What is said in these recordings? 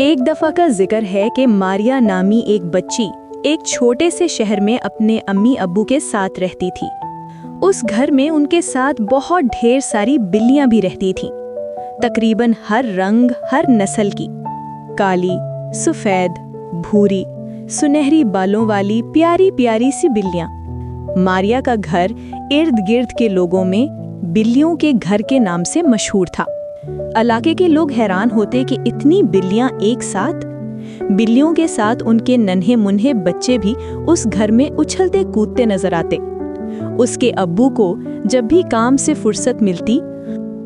ایک دفعہ کا ذکر ہے کہ ماریا نامی ایک بچی ایک چھوٹے سے شہر میں اپنے امی ابو کے ساتھ رہتی تھی۔ اس گھر میں ان کے ساتھ بہت ڈھیر ساری بلیاں بھی رہتی تھیں، تقریباً ہر رنگ، ہر نسل کی، کالی، سفید، بھوری، سنہری بالوں والی پیاری پیاری سی بلیاں۔ ماریا کا گھر ارد گرد کے لوگوں میں بلیوں کے گھر کے نام سے مشہور تھا۔ علاقے کے لوگ حیران ہوتے کہ اتنی بلیاں ایک ساتھ۔ بلیوں کے ساتھ ان کے ننھے منھے بچے بھی اس گھر میں اچھلتے کودتے نظر آتے۔ اس کے ابو کو جب بھی کام سے فرصت ملتی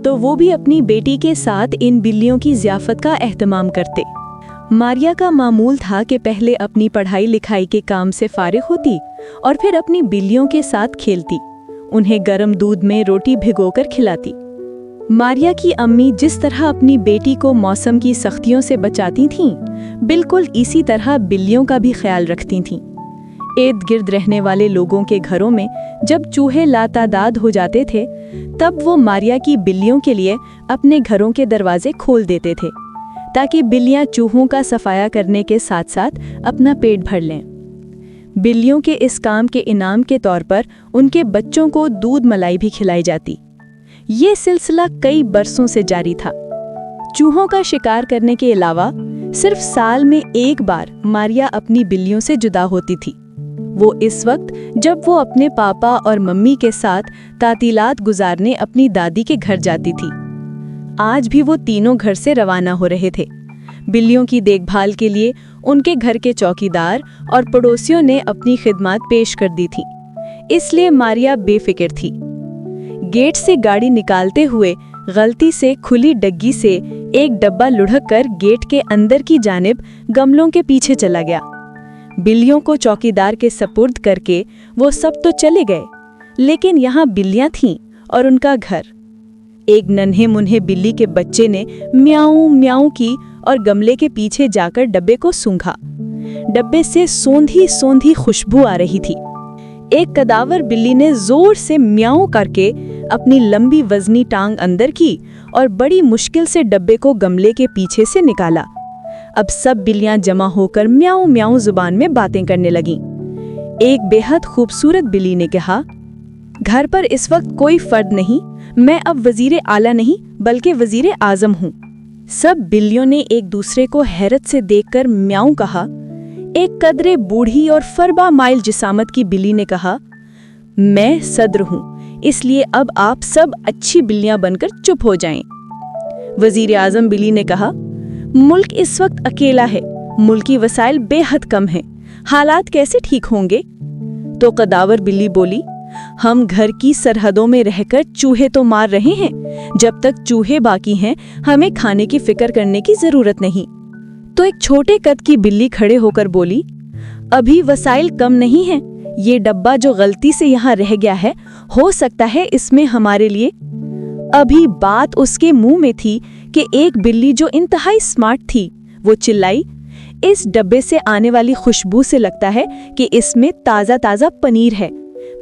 تو وہ بھی اپنی بیٹی کے ساتھ ان بلیوں کی ضیافت کا اہتمام کرتے۔ ماریا کا معمول تھا کہ پہلے اپنی پڑھائی لکھائی کے کام سے فارغ ہوتی اور پھر اپنی بلیوں کے ساتھ کھیلتی، انہیں گرم دودھ میں روٹی بھگو کر کھلاتی۔ ماریا کی امی جس طرح اپنی بیٹی کو موسم کی سختیوں سے بچاتی تھیں، بالکل اسی طرح بلیوں کا بھی خیال رکھتی تھیں۔ ارد گرد رہنے والے لوگوں کے گھروں میں جب چوہے لاتعداد ہو جاتے تھے، تب وہ ماریا کی بلیوں کے لیے اپنے گھروں کے دروازے کھول دیتے تھے تاکہ بلیاں چوہوں کا صفایا کرنے کے ساتھ ساتھ اپنا پیٹ بھر لیں۔ بلیوں کے اس کام کے انعام کے طور پر ان کے بچوں کو دودھ ملائی بھی کھلائی جاتی۔ یہ سلسلہ کئی برسوں سے جاری تھا۔ چوہوں کا شکار کرنے کے علاوہ صرف سال میں ایک بار ماریا اپنی بلیوں سے جدا ہوتی تھی۔ وہ اس وقت جب وہ اپنے پاپا اور ممی کے ساتھ تعطیلات گزارنے اپنی دادی کے گھر جاتی تھی۔ آج بھی وہ تینوں گھر سے روانہ ہو رہے تھے۔ بلیوں کی دیکھ بھال کے لیے ان کے گھر کے چوکیدار اور پڑوسیوں نے اپنی خدمات پیش کر دی تھی، اس لیے ماریا بے فکر تھی۔ گیٹ سے گاڑی نکالتے ہوئے غلطی سے کھلی ڈگی سے ایک ڈبہ لڑھک کر گیٹ کے اندر کی جانب گملوں کے پیچھے چلا گیا۔ بلیوں کو چوکیدار کے سپرد کر کے وہ سب تو چلے گئے، لیکن یہاں بلیاں تھیں اور ان کا گھر۔ ایک ننھے منھے بلی کے بچے نے میاؤں میاؤں کی اور گملے کے پیچھے جا کر ڈبے کو سونگھا۔ ڈبے سے سوندھی سوندھی خوشبو آ رہی تھی۔ ایک کداور بلی نے زور سے میاؤں کر کے اپنی لمبی وزنی ٹانگ اندر کی اور بڑی مشکل سے ڈبے کو گملے کے پیچھے سے نکالا۔ اب سب بلیاں جمع ہو کر میاؤں میاؤں زبان میں باتیں کرنے لگیں۔ ایک بے حد خوبصورت بلی نے کہا، گھر پر اس وقت کوئی فرد نہیں، میں اب وزیر اعلیٰ نہیں بلکہ وزیر اعظم ہوں۔ سب بلیوں نے ایک دوسرے کو حیرت سے دیکھ کر میاؤں کہا۔ ایک قدرے بوڑھی اور فربا مائل جسامت کی بلی نے کہا، میں صدر ہوں، اس لیے اب آپ سب اچھی بلیاں بن کر چپ ہو جائیں۔ وزیر اعظم بلی نے کہا، ملک اس وقت اکیلا ہے، ملکی وسائل بے حد کم ہیں، حالات کیسے ٹھیک ہوں گے؟ تو قداور بلی بولی، ہم گھر کی سرحدوں میں رہ کر چوہے تو مار رہے ہیں، جب تک چوہے باقی ہیں ہمیں کھانے کی فکر کرنے کی ضرورت نہیں۔ تو ایک چھوٹے قد کی بلی کھڑے ہو کر بولی، ابھی وسائل کم نہیں ہیں، یہ ڈبہ جو غلطی سے یہاں رہ گیا ہے، ہو سکتا ہے اس میں ہمارے لیے۔ ابھی بات اس کے منہ میں تھی کہ ایک بلی جو انتہائی سمارٹ تھی، وہ چلائی، اس ڈبے سے آنے والی خوشبو سے لگتا ہے کہ اس میں تازہ تازہ پنیر ہے۔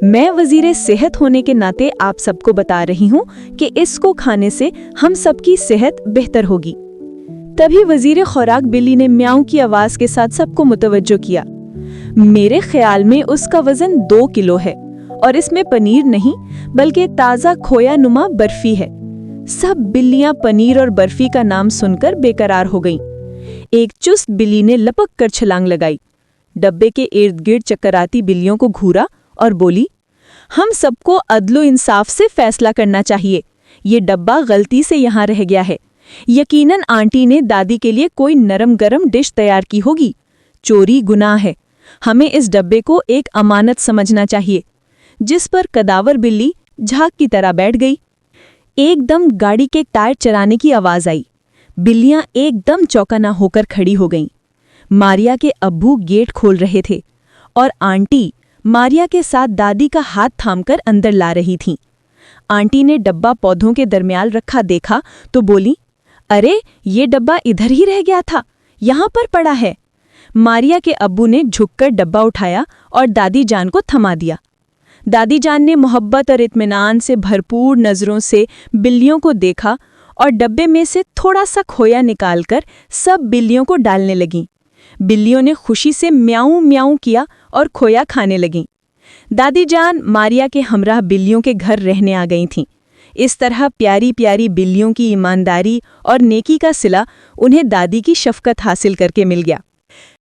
میں وزیر صحت ہونے کے ناطے آپ سب کو بتا رہی ہوں کہ اس کو کھانے سے ہم سب کی صحت بہتر ہوگی۔ تبھی وزیر خوراک بلی نے میاؤں کی آواز کے ساتھ سب کو متوجہ کیا۔ میرے خیال میں اس کا وزن 2 کلو ہے اور اس میں پنیر نہیں بلکہ تازہ کھویا نما برفی ہے۔ سب بلیاں پنیر اور برفی کا نام سن کر بے قرار ہو گئیں۔ ایک چست بلی نے لپک کر چھلانگ لگائی، ڈبے کے ارد گرد چکراتی بلیوں کو گھورا اور بولی، ہم سب کو عدل و انصاف سے فیصلہ کرنا چاہیے، یہ ڈبہ غلطی سے یہاں رہ گیا ہے، یقیناً آنٹی نے دادی کے لیے کوئی نرم گرم ڈش تیار کی ہوگی، چوری گناہ ہے، ہمیں اس ڈبے کو ایک امانت سمجھنا چاہیے۔ جس پر کداور بلی جھاگ کی طرح بیٹھ گئی۔ ایک دم گاڑی کے ٹائر چلانے کی آواز آئی، بلیاں ایک دم چوکنا ہو کر کھڑی ہو گئیں۔ ماریا کے ابو گیٹ کھول رہے تھے اور آنٹی ماریا کے ساتھ دادی کا ہاتھ تھام کر اندر لا رہی تھیں۔ آنٹی نے ڈبہ پودوں کے درمیان رکھا دیکھا تو بولی، ارے یہ ڈبہ ادھر ہی رہ گیا تھا، یہاں پر پڑا ہے۔ ماریا کے ابو نے جھک کر ڈبہ اٹھایا اور دادی جان کو تھما دیا۔ دادی جان نے محبت اور اطمینان سے بھرپور نظروں سے بلیوں کو دیکھا اور ڈبے میں سے تھوڑا سا کھویا نکال کر سب بلیوں کو ڈالنے لگیں۔ بلیوں نے خوشی سے میاؤں میاؤں کیا اور کھویا کھانے لگیں۔ دادی جان ماریا کے ہمراہ بلیوں کے گھر رہنے آ گئی تھیں۔ اس طرح پیاری پیاری بلیوں کی ایمانداری اور نیکی کا صلہ انہیں دادی کی شفقت حاصل کر کے مل گیا۔